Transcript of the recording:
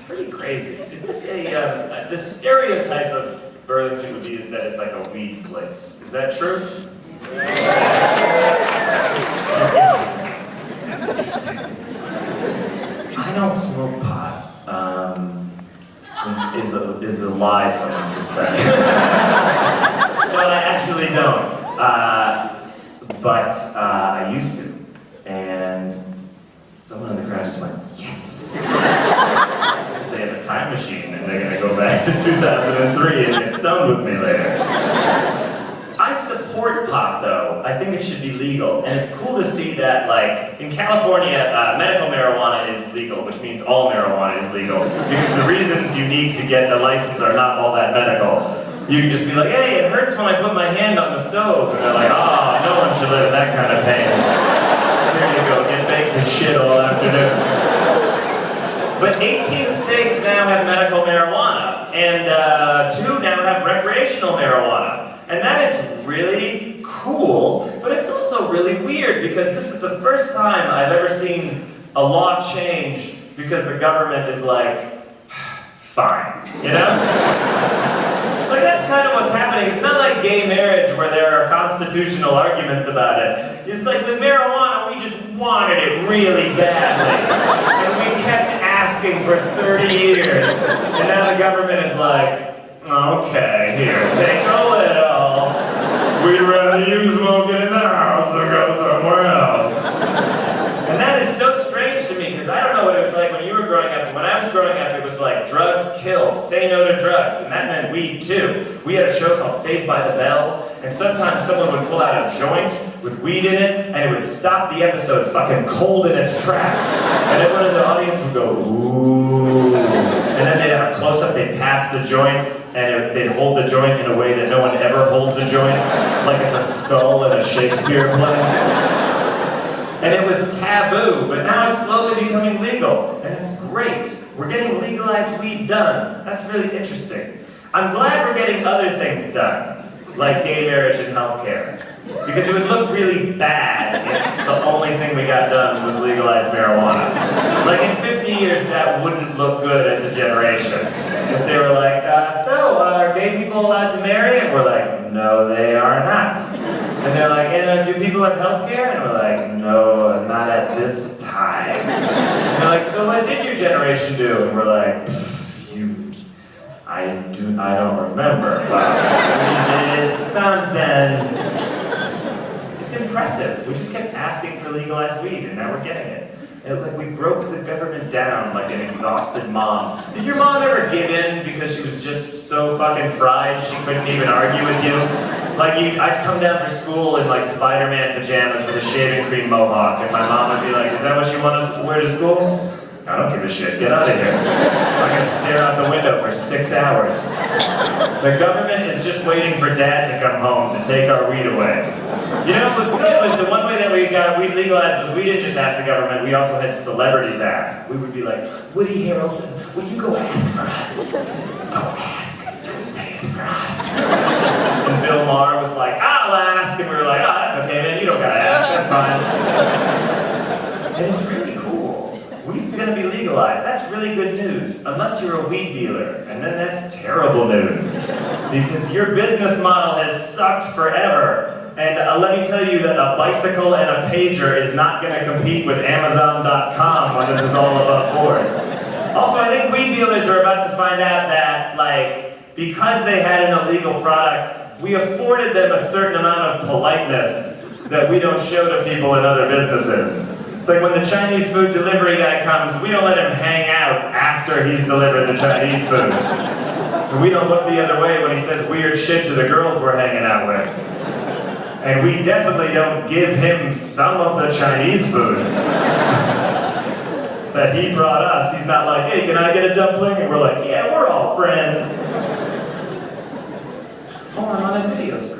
pretty crazy. Is this the stereotype of Burlington would be that it's like a weed place? Is that true? That's interesting. I don't smoke pot. Is a lie someone could say. No, I actually don't. But I used to. And someone in the crowd just went, yes! Because they have a time machine and they're gonna go back to 2003 and get stoned with me later. I support pot though. I think it should be legal. And it's cool to see that, like, in California, medical marijuana is legal, which means all marijuana is legal. Because the reasons you need to get a license are not all that medical. You can just be like, hey, it hurts when I put my hand on the stove. And they're like, oh, no one should live in that kind of pain. Here you go, get baked to shit all afternoon. But 18 states now have medical marijuana, and 2 now have recreational marijuana. And that is really cool, but it's also really weird because this is the first time I've ever seen a law change because the government is like, fine, you know? Like, that's kind of what's happening. It's not like gay marriage where there are constitutional arguments about it. It's like with marijuana, we just wanted it really badly. And we kept asking for 30 years. And now the government is like, okay, here, take a little. We'd rather you smoke it in the house than go somewhere else. And that is so strange to me, because I don't know what it was like when you were growing up. When I was growing up, it was like, drugs kill, say no to drugs. And that meant weed too. We had a show called Saved by the Bell, and sometimes someone would pull out a joint with weed in it, and it would stop the episode fucking cold in its tracks. And everyone in the audience would go, ooh. And then they'd have a close-up, they'd pass the joint, and they'd hold the joint in a way that no one ever holds a joint, like it's a skull in a Shakespeare play. And it was taboo, but now it's slowly becoming legal, and it's great. We're getting legalized weed done. That's really interesting. I'm glad we're getting other things done, like gay marriage and healthcare, because it would look really bad if the only thing we got done was legalized marijuana. Like in 50 years, that wouldn't look good as a generation. If they were like, so are gay people allowed to marry? And we're like, no, they are not. And they're like, do people have healthcare? And we're like, no, not at this time. And they're like, so what did your generation do? And we're like, I don't remember. Wow. We did something. It's impressive. We just kept asking for legalized weed, and now we're getting it. It was like we broke the government down like an exhausted mom. Did your mom ever give in because she was just so fucking fried she couldn't even argue with you? Like, I'd come down for school in like Spider-Man pajamas with a shaving cream mohawk, and my mom would be like, is that what you want us to wear to school? I don't give a shit, get out of here. I'm gonna stare out the window for 6 hours. The government is just waiting for Dad to come home to take our weed away. You know, what was good was the one way that we got weed legalized was we didn't just ask the government, we also had celebrities ask. We would be like, Woody Harrelson, will you go ask for us? Go ask, don't say it's for us. And Bill Maher was like, I'll ask, and we were like, oh, that's okay, man, you don't gotta ask, that's fine. And it's really cool. Weed's gonna be legalized. That's really good news, unless you're a weed dealer, and then that's terrible news. Because your business model has sucked forever. And let me tell you that a bicycle and a pager is not gonna compete with Amazon.com when this is all above board. Also, I think weed dealers are about to find out that, like, because they had an illegal product, we afforded them a certain amount of politeness that we don't show to people in other businesses. It's like when the Chinese food delivery guy comes, we don't let him hang out after he's delivered the Chinese food. And we don't look the other way when he says weird shit to the girls we're hanging out with. And we definitely don't give him some of the Chinese food that he brought us. He's not like, hey, can I get a dumpling? And we're like, yeah, we're all friends. Oh, I'm on a video screen.